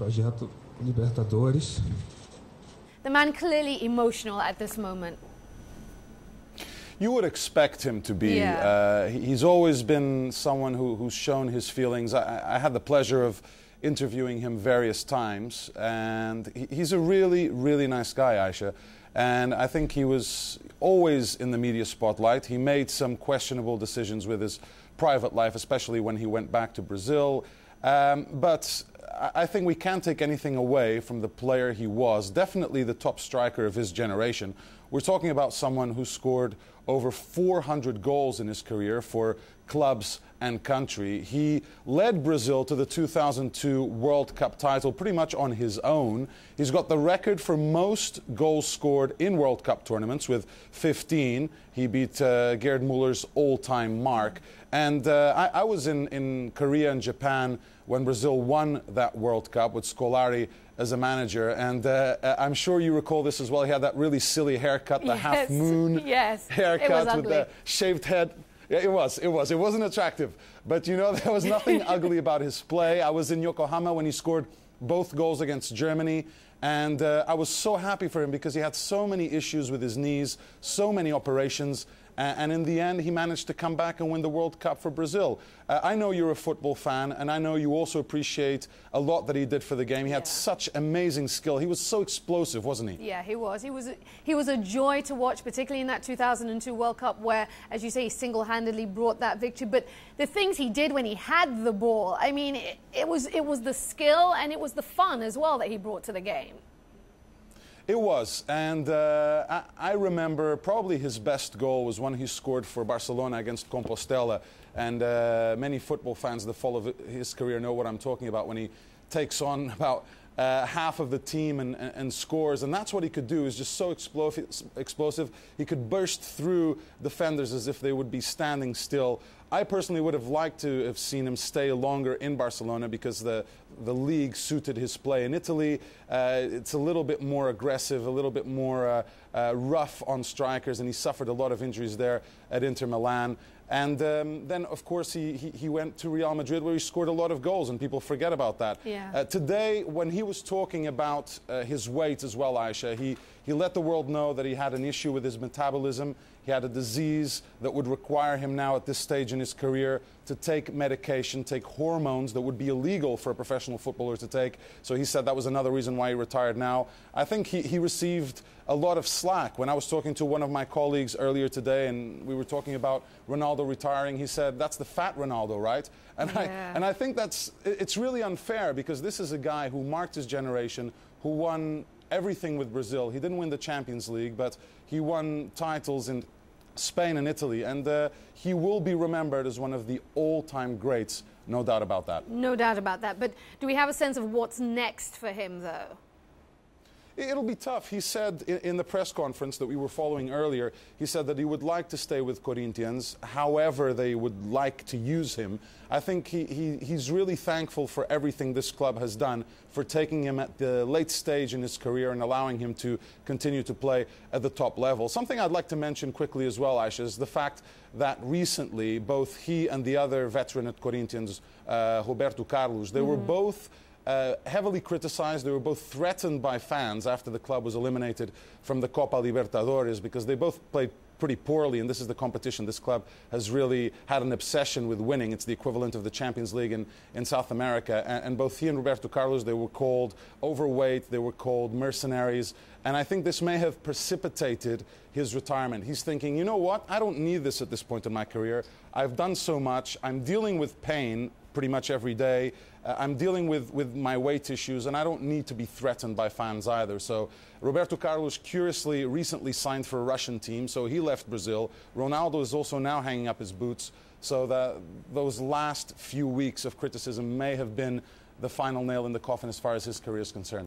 Projeto Libertadores. The man clearly emotional at this moment. You would expect him to be. Yeah. He's always been someone who's shown his feelings. I had the pleasure of interviewing him various times, and he's a really, really nice guy, Aisha. And I think he was always in the media spotlight. He made some questionable decisions with his private life, especially when he went back to Brazil. But I think we can't take anything away from the player he was. Definitely the top striker of his generation. We're talking about someone who scored over 400 goals in his career for clubs and country. He led Brazil to the 2002 World Cup title pretty much on his own. He's got the record for most goals scored in World Cup tournaments with 15. He beat Gerd Muller's all-time mark. And I was in Korea and Japan when Brazil won that World Cup with Scolari as a manager, and I'm sure you recall this as well. He had that really silly haircut, the half-moon haircut with the shaved head. Yeah, it was. It wasn't attractive, but you know, there was nothing ugly about his play. I was in Yokohama when he scored both goals against Germany, and I was so happy for him because he had so many issues with his knees, so many operations, and in the end he managed to come back and win the World Cup for Brazil. I know you're a football fan, and I know you also appreciate a lot that he did for the game. He had such amazing skill. He was so explosive, wasn't he? Yeah, he was. He was a joy to watch, particularly in that 2002 World Cup where, as you say, he single-handedly brought that victory. But the things he did when he had the ball, I mean, it was the skill and it was the fun as well that he brought to the game. It was, and I remember probably his best goal was one he scored for Barcelona against Compostela, and many football fans that follow his career know what I'm talking about, when he takes on about half of the team and scores, and that's what he could do. Is just so explosive. He could burst through defenders as if they would be standing still. I personally would have liked to have seen him stay longer in Barcelona because the league suited his play. In Italy, it's a little bit more aggressive, a little bit more rough on strikers, and he suffered a lot of injuries there at Inter Milan. And then, of course, he went to Real Madrid, where he scored a lot of goals, and people forget about that. Yeah. Today, when he was talking about his weight as well, Aisha, he let the world know that he had an issue with his metabolism. He had a disease that would require him now at this stage in his career to take medication, take hormones that would be illegal for a professional footballer to take. So he said that was another reason why he retired now. I think he received a lot of slack. When I was talking to one of my colleagues earlier today and we were talking about Ronaldo retiring, he said, that's the fat Ronaldo, right? And, yeah. I think it's really unfair, because this is a guy who marked his generation, who won everything with Brazil. He didn't win the Champions League, but he won titles in Spain and Italy, and he will be remembered as one of the all-time greats, no doubt about that. No doubt about that. But do we have a sense of what's next for him, though? It'll be tough. He said in the press conference that we were following earlier, he said that he would like to stay with Corinthians, however they would like to use him. I think he's really thankful for everything this club has done, for taking him at the late stage in his career and allowing him to continue to play at the top level. Something I'd like to mention quickly as well, Aisha, is the fact that recently both he and the other veteran at Corinthians, Roberto Carlos, they were both heavily criticized. They were both threatened by fans after the club was eliminated from the Copa Libertadores, because they both played pretty poorly, and this is the competition. This club has really had an obsession with winning. It's the equivalent of the Champions League in South America, and both he and Roberto Carlos, they were called overweight, they were called mercenaries, and I think this may have precipitated his retirement. He's thinking, you know what, I don't need this at this point in my career. I've done so much. I'm dealing with pain pretty much every day. I'm dealing with my weight issues, and I don't need to be threatened by fans either. So Roberto Carlos, curiously, recently signed for a Russian team, so he left Brazil. Ronaldo is also now hanging up his boots, so that those last few weeks of criticism may have been the final nail in the coffin as far as his career is concerned.